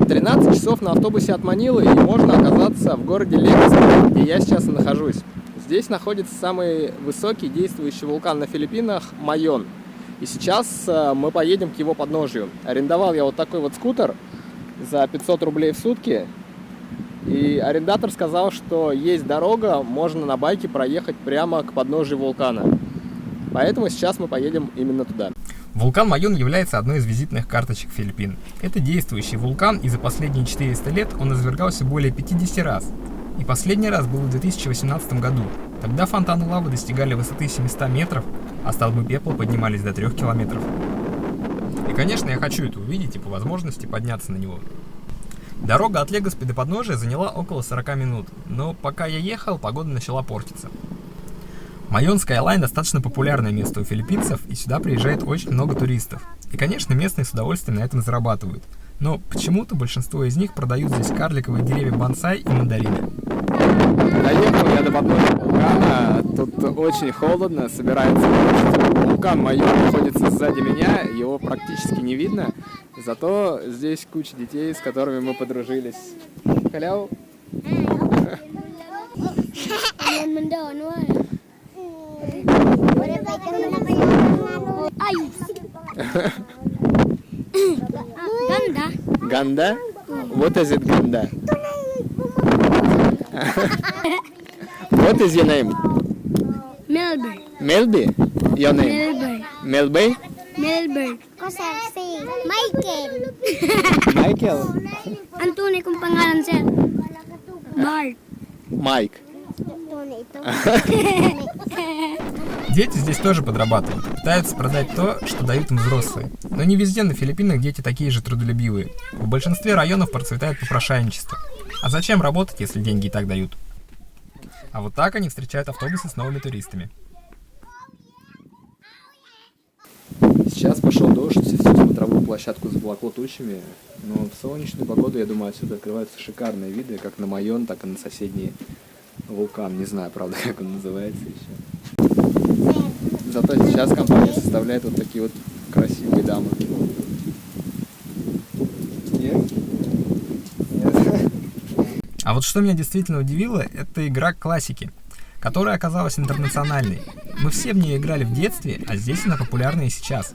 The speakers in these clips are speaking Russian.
13 часов на автобусе от Манилы, и можно оказаться в городе Легоспи, где я сейчас и нахожусь. Здесь находится самый высокий действующий вулкан на Филиппинах – Майон. И сейчас мы поедем к его подножию. Арендовал я вот такой вот скутер за 500 рублей в сутки. И арендатор сказал, что есть дорога, можно на байке проехать прямо к подножию вулкана. Поэтому сейчас мы поедем именно туда. Вулкан Майон является одной из визитных карточек Филиппин. Это действующий вулкан, и за последние 400 лет он извергался более 50 раз. И последний раз был в 2018 году. Тогда фонтаны лавы достигали высоты 700 метров, а столбы пепла поднимались до 3 километров. И, конечно, я хочу это увидеть и по возможности подняться на него. Дорога от Легоспи до подножия заняла около 40 минут, но пока я ехал, погода начала портиться. Майон Скайлайн достаточно популярное место у филиппинцев, и сюда приезжает очень много туристов. И, конечно, местные с удовольствием на этом зарабатывают. Но почему-то большинство из них продают здесь карликовые деревья бонсай и мандарины. Доехал я до подножия вулкана, тут очень холодно, собирается дождь. Вулкан Майон находится сзади меня, его практически не видно, зато здесь куча детей, с которыми мы подружились. Халяу! Ganda. Ganda? What is it, Ganda? What is your name? Melbourne. Melby? Your name? Melbourne. Melby? Melbourne. Michael. Michael? Ang tunay kong pangalan, sir. Bart. Mike. Дети здесь тоже подрабатывают, пытаются продать то, что дают им взрослые. Но не везде на Филиппинах дети такие же трудолюбивые. В большинстве районов процветает попрошайничество. А зачем работать, если деньги и так дают? А вот так они встречают автобусы с новыми туристами. Сейчас пошел дождь, всю смотровую площадку заволокло тучами, но в солнечную погоду, я думаю, отсюда открываются шикарные виды, как на Майон, так и на соседний вулкан. Не знаю, правда, как он называется еще. Зато сейчас компания составляет вот такие вот красивые дамы. Нет? Нет? А вот что меня действительно удивило, это игра классики, которая оказалась интернациональной. Мы все в нее играли в детстве, а здесь она популярна и сейчас.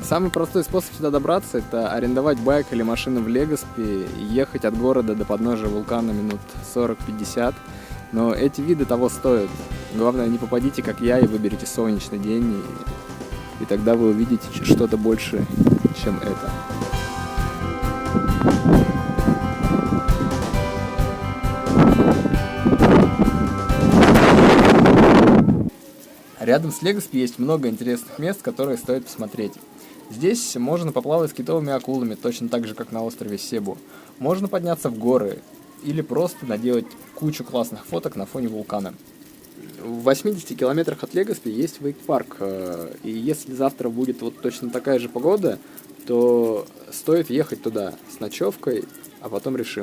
Самый простой способ сюда добраться — это арендовать байк или машину в Легоспи и ехать от города до подножия вулкана минут 40-50. Но эти виды того стоят. Главное, не попадите, как я, и выберите солнечный день, и тогда вы увидите что-то больше, чем это. Рядом с Легоспи есть много интересных мест, которые стоит посмотреть. Здесь можно поплавать с китовыми акулами, точно так же, как на острове Себу. Можно подняться в горы или просто наделать кучу классных фоток на фоне вулкана. В 80 километрах от Легоспи есть вейк-парк, и если завтра будет вот точно такая же погода, то стоит ехать туда с ночевкой, а потом решим.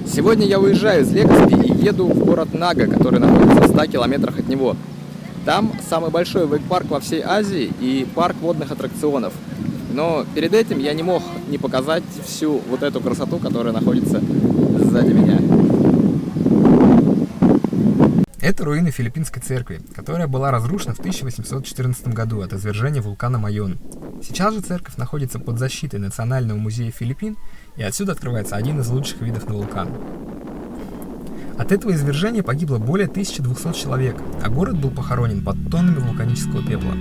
Сегодня я уезжаю из Легоспи и еду в город Нага, который находится в 100 километрах от него. Там самый большой вейк-парк во всей Азии и парк водных аттракционов. Но перед этим я не мог не показать всю вот эту красоту, которая находится сзади меня. Это руины филиппинской церкви, которая была разрушена в 1814 году от извержения вулкана Майон. Сейчас же церковь находится под защитой Национального музея Филиппин, и отсюда открывается один из лучших видов на вулкан. От этого извержения погибло более 1200 человек, а город был похоронен под тоннами вулканического пепла.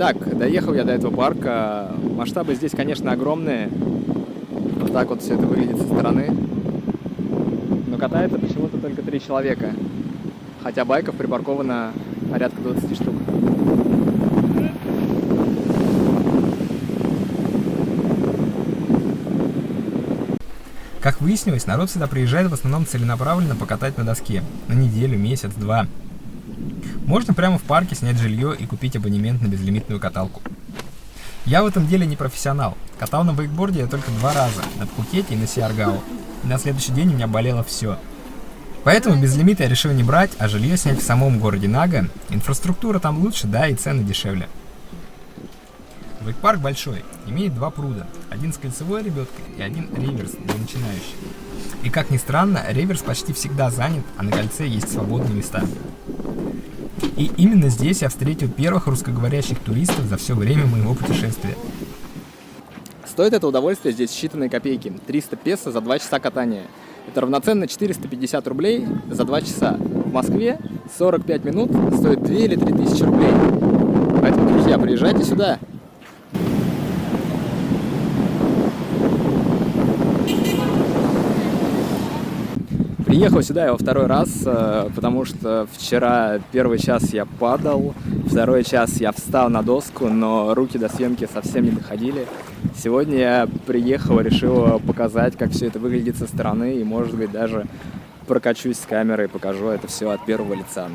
Итак, доехал я до этого парка. Масштабы здесь, конечно, огромные. Вот так вот все это выглядит со стороны. Но катается почему-то только 3 человека. Хотя байков припарковано порядка 20 штук. Как выяснилось, народ сюда приезжает в основном целенаправленно покатать на доске. На неделю, месяц, 2. Можно прямо в парке снять жилье и купить абонемент на безлимитную каталку. Я в этом деле не профессионал. Катал на вейкборде я только 2 раза, на Пхукете и на Сиаргау. И на следующий день у меня болело все. Поэтому безлимит я решил не брать, а жилье снять в самом городе Нага. Инфраструктура там лучше, да, и цены дешевле. Вейк-парк большой, имеет 2 пруда. Один с кольцевой лебедкой и один реверс для начинающих. И как ни странно, реверс почти всегда занят, а на кольце есть свободные места. И именно здесь я встретил первых русскоговорящих туристов за все время моего путешествия. Стоит это удовольствие здесь считанные копейки. 300 песо за 2 часа катания. Это равноценно 450 рублей за 2 часа. В Москве 45 минут стоит 2 или 3 тысячи рублей. Поэтому, друзья, приезжайте сюда. Приехал сюда я во 2-й раз, потому что вчера 1-й час я падал, 2-й час я встал на доску, но руки до съемки совсем не доходили. Сегодня я приехал, решил показать, как все это выглядит со стороны, и, может быть, даже прокачусь с камерой и покажу это все от первого лица.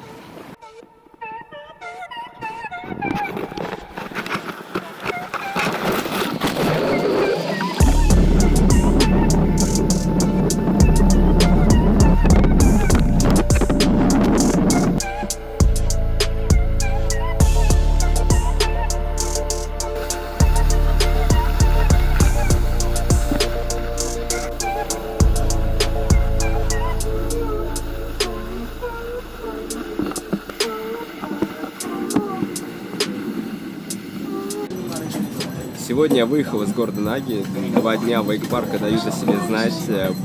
Сегодня я выехал из города Наги. 2 дня вейк-парка дают о себе знать.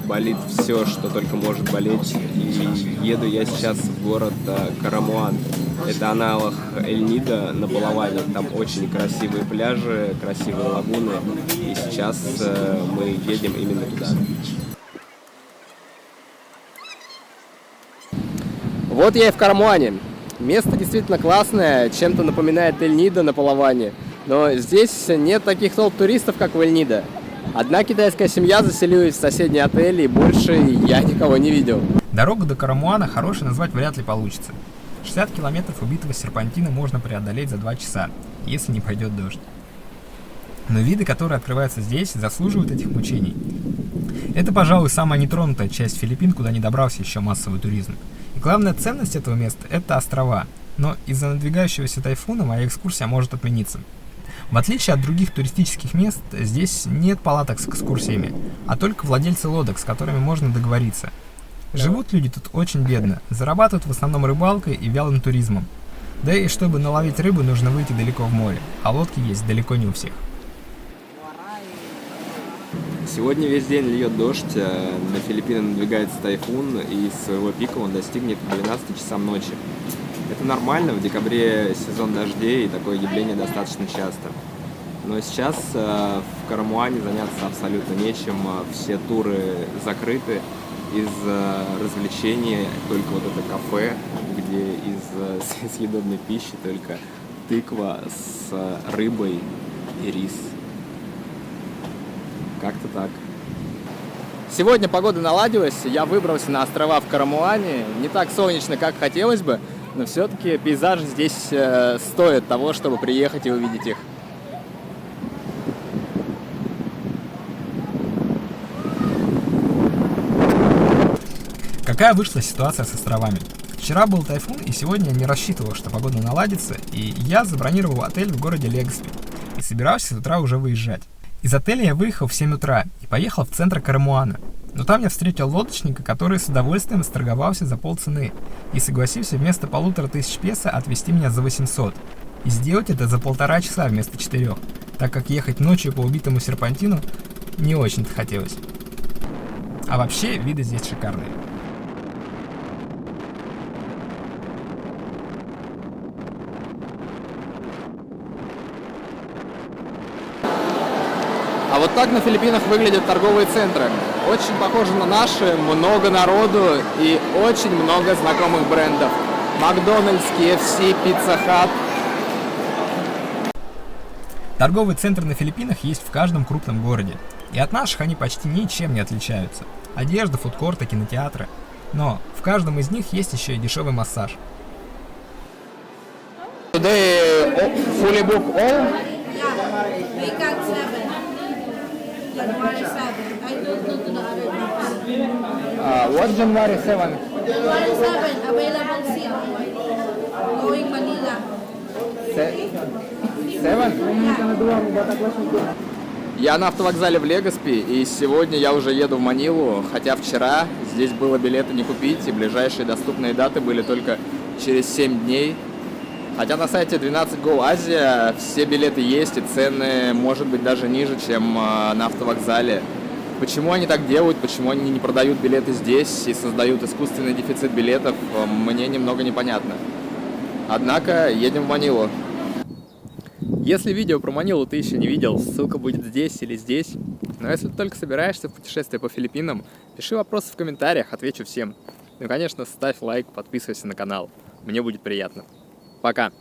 Болит все, что только может болеть. И еду я сейчас в город Карамуан. Это аналог Эль-Нидо на Палаване. Там очень красивые пляжи, красивые лагуны. И сейчас мы едем именно туда. Вот я и в Карамуане. Место действительно классное, чем-то напоминает Эль-Нидо на Палаване. Но здесь нет таких толп туристов, как в Эль-Нидо. Одна китайская семья заселилась в соседний отель, и больше я никого не видел. Дорогу до Карамуана хорошей назвать вряд ли получится. 60 километров убитого серпантина можно преодолеть за 2 часа, если не пойдет дождь. Но виды, которые открываются здесь, заслуживают этих мучений. Это, пожалуй, самая нетронутая часть Филиппин, куда не добрался еще массовый туризм. И главная ценность этого места – это острова. Но из-за надвигающегося тайфуна моя экскурсия может отмениться. В отличие от других туристических мест, здесь нет палаток с экскурсиями, а только владельцы лодок, с которыми можно договориться. Живут люди тут очень бедно, зарабатывают в основном рыбалкой и вялым туризмом. Да и чтобы наловить рыбу, нужно выйти далеко в море, а лодки есть далеко не у всех. Сегодня весь день льет дождь, на Филиппины надвигается тайфун, и своего пика он достигнет к 12 часам ночи. Это нормально, в декабре сезон дождей, и такое явление достаточно часто. Но сейчас в Карамуане заняться абсолютно нечем, все туры закрыты. Из развлечений только вот это кафе, где из съедобной пищи только тыква с рыбой и рис. Как-то так. Сегодня погода наладилась, я выбрался на острова в Карамуане. Не так солнечно, как хотелось бы, но все-таки пейзажи здесь стоят того, чтобы приехать и увидеть их. Какая вышла ситуация с островами? Вчера был тайфун, и сегодня я не рассчитывал, что погода наладится, и я забронировал отель в городе Легспи и собирался с утра уже выезжать. Из отеля я выехал в 7 утра и поехал в центр Карамуана. Но там я встретил лодочника, который с удовольствием сторговался за полцены и согласился вместо 1500 песо отвезти меня за 800. И сделать это за 1,5 часа вместо 4, так как ехать ночью по убитому серпантину не очень-то хотелось. А вообще, виды здесь шикарные. А вот так на Филиппинах выглядят торговые центры. Очень похожи на наши, много народу и очень много знакомых брендов. Макдональдс, KFC, Pizza Hut. Торговые центры на Филиппинах есть в каждом крупном городе. И от наших они почти ничем не отличаются. Одежда, фудкорты, кинотеатры. Но в каждом из них есть еще и дешевый массаж. Today, fully book all? We got 7. January 7. I don't know to the other people. What January 7? January 7, available seat. Going Manila. 7? Я на автовокзале в Легаспи, и сегодня я уже еду в Манилу, хотя вчера здесь было билеты не купить, и ближайшие доступные даты были только через 7 дней. Хотя на сайте 12Go Asia все билеты есть, и цены, может быть, даже ниже, чем на автовокзале. Почему они так делают, почему они не продают билеты здесь и создают искусственный дефицит билетов, мне немного непонятно. Однако едем в Манилу. Если видео про Манилу ты еще не видел, ссылка будет здесь или здесь. Но если ты только собираешься в путешествие по Филиппинам, пиши вопросы в комментариях, отвечу всем. Ну и, конечно, ставь лайк, подписывайся на канал. Мне будет приятно. Пока!